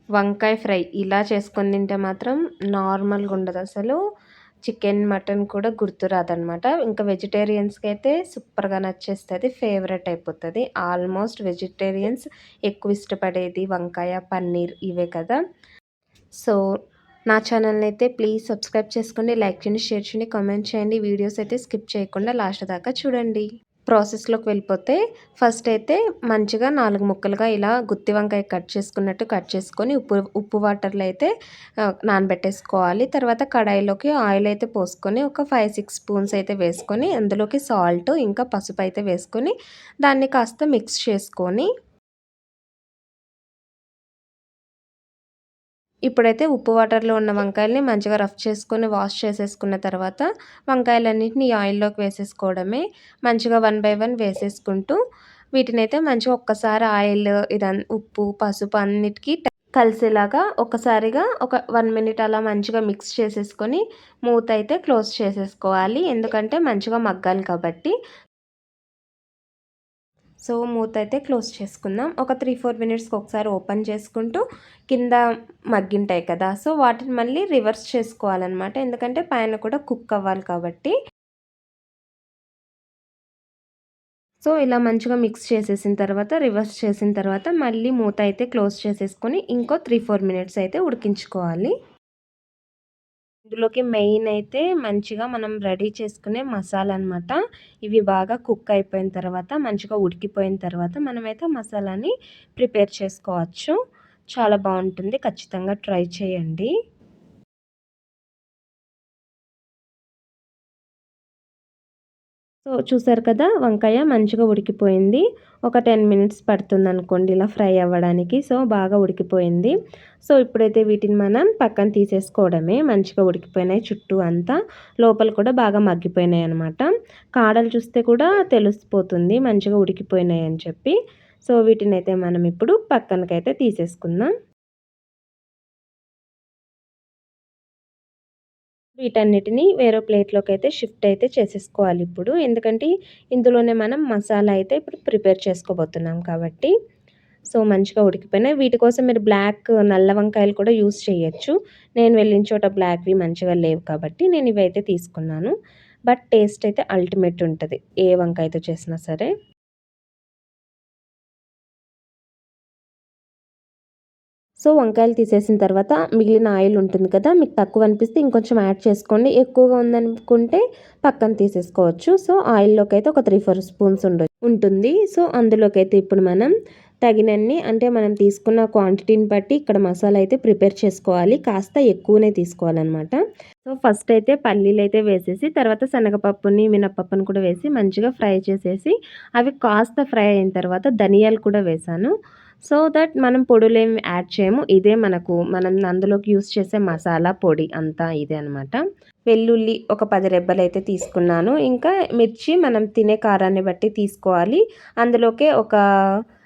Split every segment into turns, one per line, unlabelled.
వంకాయ ఫ్రై ఇలా చేసుకొని తింటే మాత్రం నార్మల్‌గా ఉండదు అసలు. చికెన్, మటన్ కూడా గుర్తు రాదనమాట. ఇంకా వెజిటేరియన్స్‌కి అయితే సూపర్‌గా నచ్చేస్తది. ఫేవరెట్ అయిపోతది. ఆల్మోస్ట్ వెజిటేరియన్స్ ఎక్కువ ఇష్టపడేది వంకాయ, పన్నీర్ ఇవే కదా! సో, నా ఛానల్‌ని అయితే ప్లీజ్ సబ్స్క్రైబ్ చేసుకోండి. లైక్ చేయండి, షేర్ చేయండి, కామెంట్ చేయండి. వీడియోస్ అయితే స్కిప్ చేయకుండా లాస్ట్ దాకా చూడండి. ప్రాసెస్‌లోకి వెళ్ళిపోతే ఫస్ట్ అయితే మంచిగా 4 ముక్కలుగా ఇలా గుత్తి వంకాయ కట్ చేసుకున్నట్టు కట్ చేసుకొని ఉప్పు వాటర్‌లో అయితే నానబెట్టేసుకోవాలి. తర్వాత కడాయిలోకి ఆయిల్ అయితే పోసుకొని ఒక 5, 6 స్పూన్స్ అయితే వేసుకొని అందులోకి సాల్ట్ ఇంకా పసుపు అయితే వేసుకొని దాన్ని కాస్త మిక్స్ చేసుకొని ఇప్పుడైతే ఉప్పు వాటర్‌లో ఉన్న వంకాయల్ని మంచిగా రఫ్ చేసుకొని వాష్ చేసేసుకున్న తర్వాత వంకాయలన్నిటిని ఆయిల్‌లోకి వేసేసుకోవడమే. మంచిగా వన్ బై వన్ వేసేసుకుంటూ వీటినైతే మంచిగా ఒక్కసారి ఆయిల్ ఉప్పు, పసుపు అన్నిటికి కలిసేలాగా ఒక్కసారిగా ఒక 1 మినిట్ అలా మంచిగా మిక్స్ చేసేసుకొని మూత అయితే క్లోజ్ చేసేసుకోవాలి. ఎందుకంటే మంచిగా మగ్గాలి కాబట్టి. సో, మూతయితే క్లోజ్ చేసుకుందాం. ఒక 3, 4 మినిట్స్‌కి ఒకసారి ఓపెన్ చేసుకుంటూ కింద మగ్గింటాయి కదా! సో, వాటిని మళ్ళీ రివర్స్ చేసుకోవాలనమాట. ఎందుకంటే పైన కూడా కుక్ అవ్వాలి కాబట్టి. సో, ఇలా మంచిగా మిక్స్ చేసేసిన తర్వాత రివర్స్ చేసిన తర్వాత మళ్ళీ మూత అయితే క్లోజ్ చేసేసుకొని ఇంకో 3, 4 మినిట్స్ అయితే ఉడికించుకోవాలి. ఇందులోకి మెయిన్ అయితే మంచిగా మనం రెడీ చేసుకునే మసాలా అనమాట. ఇవి బాగా కుక్ అయిపోయిన తర్వాత మంచిగా ఉడికిపోయిన తర్వాత మనమైతే మసాలాని ప్రిపేర్ చేసుకోవచ్చు. చాలా బావుంటుంది. ఖచ్చితంగా ట్రై చేయండి. సో, చూసారు కదా! వంకాయ మంచిగా ఉడికిపోయింది. ఒక 10 మినిట్స్ పడుతుందనుకోండి ఇలా ఫ్రై అవ్వడానికి. సో, బాగా ఉడికిపోయింది. సో, ఇప్పుడైతే వీటిని మనం పక్కన తీసేసుకోవడమే. మంచిగా ఉడికిపోయినాయి చుట్టూ అంతా. లోపల కూడా బాగా మగ్గిపోయినాయనమాట. కాడలు చూస్తే కూడా తెలిసిపోతుంది మంచిగా ఉడికిపోయినాయని చెప్పి. సో, వీటినైతే మనం ఇప్పుడు పక్కనకైతే తీసేసుకుందాం. వీటన్నిటిని వేరే ప్లేట్‌లోకైతే షిఫ్ట్ అయితే చేసేసుకోవాలి ఇప్పుడు. ఎందుకంటే ఇందులోనే మనం మసాలా అయితే ఇప్పుడు ప్రిపేర్ చేసుకోబోతున్నాం కాబట్టి. సో, మంచిగా ఉడికిపోయినాయి. వీటి కోసం మీరు నల్ల వంకాయలు కూడా యూజ్ చేయొచ్చు. నేను వెళ్ళిన చోట బ్లాక్‌వి మంచిగా లేవు కాబట్టి నేను ఇవైతే తీసుకున్నాను. బట్ టేస్ట్ అయితే అల్టిమేట్ ఉంటది. ఏ వంకాయతో చేసినా సరే. సో, వంకాయలు తీసేసిన తర్వాత మిగిలిన ఆయిల్ ఉంటుంది కదా! మీకు తక్కువ అనిపిస్తే ఇంకొంచెం యాడ్ చేసుకోండి. ఎక్కువగా ఉందనుకుంటే పక్కన తీసేసుకోవచ్చు. సో, ఆయిల్‌లోకైతే ఒక 3, 4 స్పూన్స్ ఉంటుంది. సో, అందులోకైతే ఇప్పుడు మనం తగినన్ని అంటే మనం తీసుకున్న క్వాంటిటీని బట్టి ఇక్కడ మసాలా అయితే ప్రిపేర్ చేసుకోవాలి. కాస్త ఎక్కువనే తీసుకోవాలనమాట. సో, ఫస్ట్ అయితే పల్లీలైతే వేసేసి తర్వాత శనగపప్పుని, మినపప్పుని కూడా వేసి మంచిగా ఫ్రై చేసేసి అవి కాస్త ఫ్రై అయిన తర్వాత ధనియాలు కూడా వేశాను. సో దట్ మనం పొడులేమి యాడ్ చేయము. ఇదే మనం అందులోకి యూజ్ చేసే మసాలా పొడి అంతా ఇదే అనమాట. వెల్లుల్లి ఒక 10 రెబ్బలైతే తీసుకున్నాను. ఇంకా మిర్చి మనం తినే కారాన్ని బట్టి తీసుకోవాలి. అందులోకే ఒక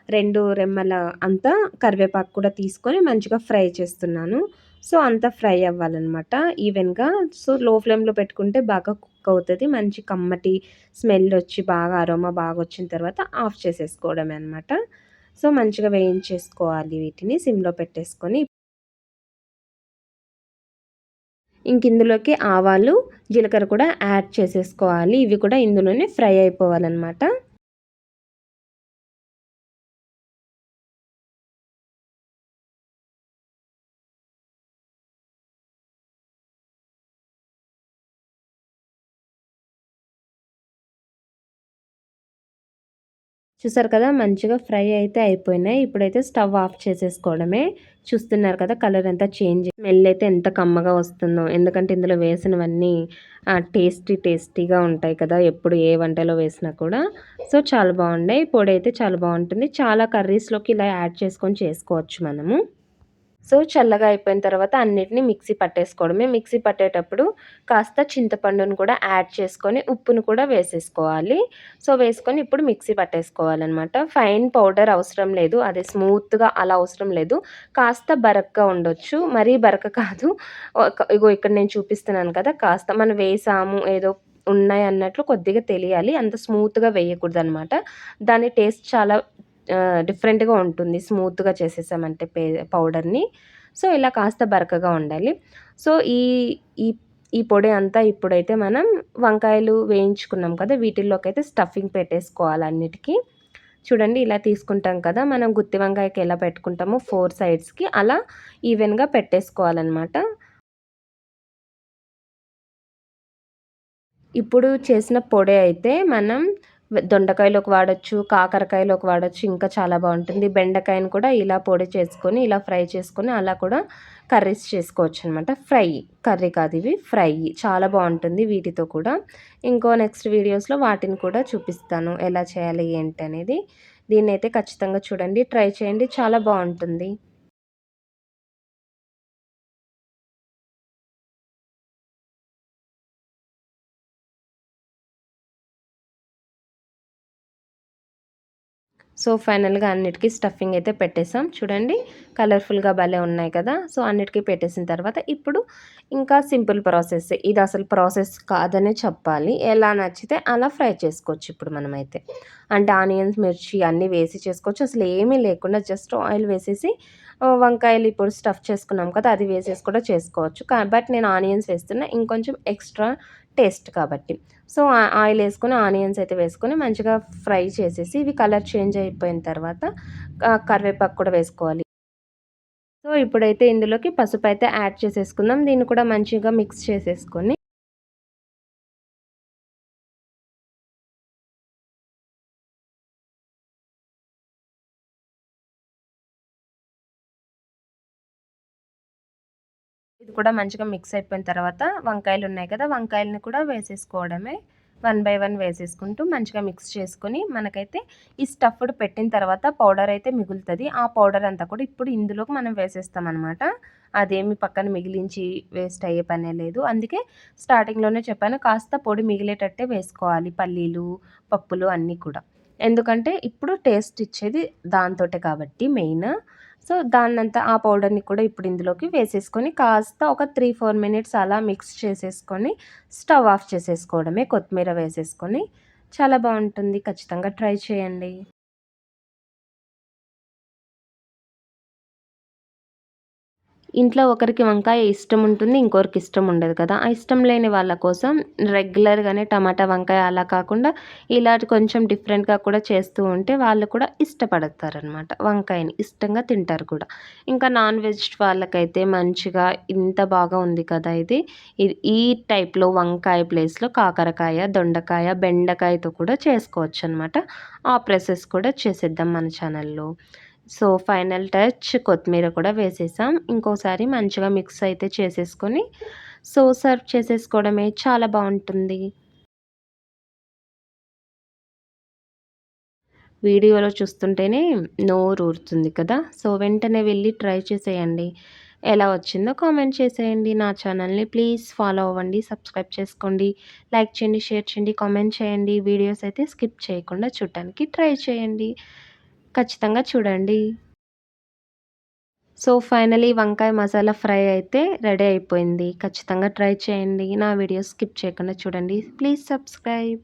2 రెమ్మల అంతా కరివేపాకు కూడా తీసుకొని మంచిగా ఫ్రై చేస్తున్నాను. సో, అంతా ఫ్రై అవ్వాలనమాట ఈవెన్‌గా. సో, లో ఫ్లేమ్‌లో పెట్టుకుంటే బాగా కుక్ అవుతది. మంచి కమ్మటి స్మెల్ వచ్చి బాగా అరోమా బాగొచ్చిన తర్వాత ఆఫ్ చేసేసుకోవడమే అనమాట. సో, మంచిగా వేయించేసుకోవాలి వీటిని సిమ్‌లో పెట్టేసుకొని. ఇందులోకి ఆవాలు, జీలకర్ర కూడా యాడ్ చేసేసుకోవాలి. ఇవి కూడా ఇందులోనే ఫ్రై అయిపోవాలనమాట. చూసారు కదా! మంచిగా ఫ్రై అయితే అయిపోయినాయి. ఇప్పుడైతే స్టవ్ ఆఫ్ చేసేసుకోవడమే. చూస్తున్నారు కదా! కలర్ ఎంత స్మెల్ అయితే ఎంత కమ్మగా వస్తుందో. ఎందుకంటే ఇందులో వేసినవన్నీ టేస్టీగా ఉంటాయి కదా! ఎప్పుడు ఏ వంటలో వేసినా కూడా. సో, చాలా బాగున్నాయి. పొడైతే చాలా బాగుంటుంది. చాలా కర్రీస్‌లోకి ఇలా యాడ్ చేసుకొని చేసుకోవచ్చు మనము. సో, చల్లగా అయిపోయిన తర్వాత అన్నిటిని మిక్సీ పట్టేసుకోవడమే. మిక్సీ పట్టేటప్పుడు కాస్త చింతపండును కూడా యాడ్ చేసుకొని, ఉప్పును కూడా వేసేసుకోవాలి. సో, వేసుకొని ఇప్పుడు మిక్సీ పట్టేసుకోవాలనమాట. ఫైన్ పౌడర్ అవసరం లేదు. అదే స్మూత్‌గా అలా అవసరం లేదు. కాస్త బరకగా ఉండొచ్చు. మరీ బరక కాదు. ఇగో ఇక్కడ నేను చూపిస్తున్నాను కదా! కాస్త మనం వేసాము ఏదో ఉన్నాయి అన్నట్లు కొద్దిగా తెలియాలి. అంత స్మూత్‌గా వేయకూడదనమాట. దాని టేస్ట్ చాలా డిఫరెంట్‌గా ఉంటుంది. స్మూత్‌గా చేసేసామంటే పౌడర్‌ని. సో, ఇలా కాస్త బరకగా ఉండాలి. సో, ఈ ఈ ఈ పొడి అంతా ఇప్పుడైతే మనం వంకాయలు వేయించుకున్నాం కదా! వీటిల్లోకైతే స్టఫింగ్ పెట్టేసుకోవాలి అన్నిటికి. చూడండి ఇలా తీసుకుంటాం కదా! మనం గుత్తి వంకాయకి ఎలా పెట్టుకుంటామో 4 సైడ్స్‌కి అలా ఈవెన్‌గా పెట్టేసుకోవాలనమాట. ఇప్పుడు చేసిన పొడి అయితే మనం దొండకాయలోకి వాడొచ్చు, కాకరకాయలోకి వాడొచ్చు. ఇంకా చాలా బావుంటుంది. బెండకాయని కూడా ఇలా పొడి చేసుకొని, ఇలా ఫ్రై చేసుకొని, అలా కూడా కర్రీస్ చేసుకోవచ్చనమాట. ఫ్రై, కర్రీ కాదు ఇవి ఫ్రై. చాలా బావుంటుంది వీటితో కూడా. నెక్స్ట్ వీడియోస్‌లో వాటిని కూడా చూపిస్తాను. ఎలా చేయాలి ఏంటనేది. దీన్నైతే ఖచ్చితంగా చూడండి. ట్రై చేయండి. చాలా బావుంటుంది. సో, ఫైనల్‌గా అన్నిటికి స్టఫింగ్ అయితే పెట్టేసాం. చూడండి కలర్‌ఫుల్‌గా భలే ఉన్నాయి కదా! సో, అన్నిటికి పెట్టేసిన తర్వాత ఇప్పుడు ఇంకా సింపుల్ ప్రాసెస్. ఇది అసలు ప్రాసెస్ కాదనే చెప్పాలి. ఎలా నచ్చితే అలా ఫ్రై చేసుకోవచ్చు ఇప్పుడు మనమైతే. అంటే ఆనియన్స్, మిర్చి అన్నీ వేసి చేసుకోవచ్చు. అసలు ఏమీ లేకుండా జస్ట్ ఆయిల్ వేసేసి వంకాయలు ఇప్పుడు స్టఫ్ చేసుకున్నాం కదా! అది వేసేసి కూడా చేసుకోవచ్చు. బట్ నేను ఆనియన్స్ వేస్తున్నా ఇంకొంచెం ఎక్స్‌ట్రా టేస్ట్ కాబట్టి. సో, ఆయిలేసుకొని ఆనియన్స్ అయితే వేసుకొని మంచిగా ఫ్రై చేసేసి ఇవి కలర్ చేంజ్ అయిపోయిన తర్వాత కరివేపాకు కూడా వేసుకోవాలి. సో, ఇప్పుడైతే ఇందులోకి పసుపయితే యాడ్ చేసేసుకుందాం. దీన్ని కూడా మంచిగా మిక్స్ చేసేసుకొని ఇది కూడా మంచిగా మిక్స్ అయిపోయిన తర్వాత వంకాయలున్నాయి కదా! వంకాయలని కూడా వేసేసుకోవడమే. వన్ బై వన్ వేసేసుకుంటూ మంచిగా మిక్స్ చేసుకొని మనకైతే ఈ స్టఫ్డ్ పెట్టిన తర్వాత పౌడర్ అయితే మిగులుతది. ఆ పౌడర్ అంతా కూడా ఇప్పుడు ఇందులోకి మనం వేసేస్తామనమాట. అదేమి పక్కన మిగిలించి వేస్ట్ అయ్యే పనే లేదు. అందుకే స్టార్టింగ్‌లోనే చెప్పాను కాస్త పొడి మిగిలేటట్టే వేసుకోవాలి పల్లీలు, పప్పులు అన్నీ కూడా. ఎందుకంటే ఇప్పుడు టేస్ట్ ఇచ్చేది దాంతోటే కాబట్టి మెయిన్. సో, దాన్నంతా ఆ పౌడర్‌ని కూడా ఇప్పుడు ఇందులోకి వేసేసుకొని కాస్త ఒక 3, 4 మినిట్స్ అలా మిక్స్ చేసేసుకొని స్టవ్ ఆఫ్ చేసేసుకోవడమే. కొత్తిమీర వేసేసుకొని చాలా బావుంటుంది. ఖచ్చితంగా ట్రై చేయండి. ఇంట్లో ఒకరికి వంకాయ ఇష్టం ఉంటుంది. ఇంకొకరికి ఇష్టం ఉండదు కదా! ఆ ఇష్టం లేని వాళ్ళ కోసం రెగ్యులర్‌గానే టమాటా వంకాయ అలా కాకుండా ఇలాంటి కొంచెం డిఫరెంట్‌గా కూడా చేస్తూ ఉంటే వాళ్ళు కూడా ఇష్టపడతారనమాట. వంకాయని ఇష్టంగా తింటారు కూడా. ఇంకా నాన్ వెజ్ వాళ్ళకైతే మంచిగా ఇంత బాగా ఉంది కదా! ఇది ఈ టైప్‌లో వంకాయ ప్లేస్‌లో కాకరకాయ, దొండకాయ, బెండకాయతో కూడా చేసుకోవచ్చనమాట. ఆ ప్రాసెస్ కూడా చేసేద్దాం మన ఛానల్‌లో. సో, ఫైనల్ టచ్ కొత్తిమీర కూడా వేసేసాం. ఇంకోసారి మంచిగా మిక్స్ అయితే చేసేసుకొని, సో, సర్వ్ చేసేసుకోవడమే చాలా బావుంటుంది. వీడియోలో చూస్తుంటేనే నోరూరుతుంది కదా! సో, వెంటనే వెళ్లి ట్రై చేసేయండి. ఎలా వచ్చిందో కామెంట్ చేసేయండి. నా ఛానల్‌ని ప్లీజ్ ఫాలో అవ్వండి, సబ్స్క్రైబ్ చేసుకోండి, లైక్ చేయండి, షేర్ చేయండి, కామెంట్ చేయండి. వీడియోస్ అయితే స్కిప్ చేయకుండా చూడటానికి ట్రై చేయండి. ఖచ్చితంగా చూడండి. సో, ఫైనలీ వంకాయ మసాలా ఫ్రై అయితే రెడీ అయిపోయింది. ఖచ్చితంగా ట్రై చేయండి. నా వీడియోస్ స్కిప్ చేయకుండా చూడండి. Please subscribe.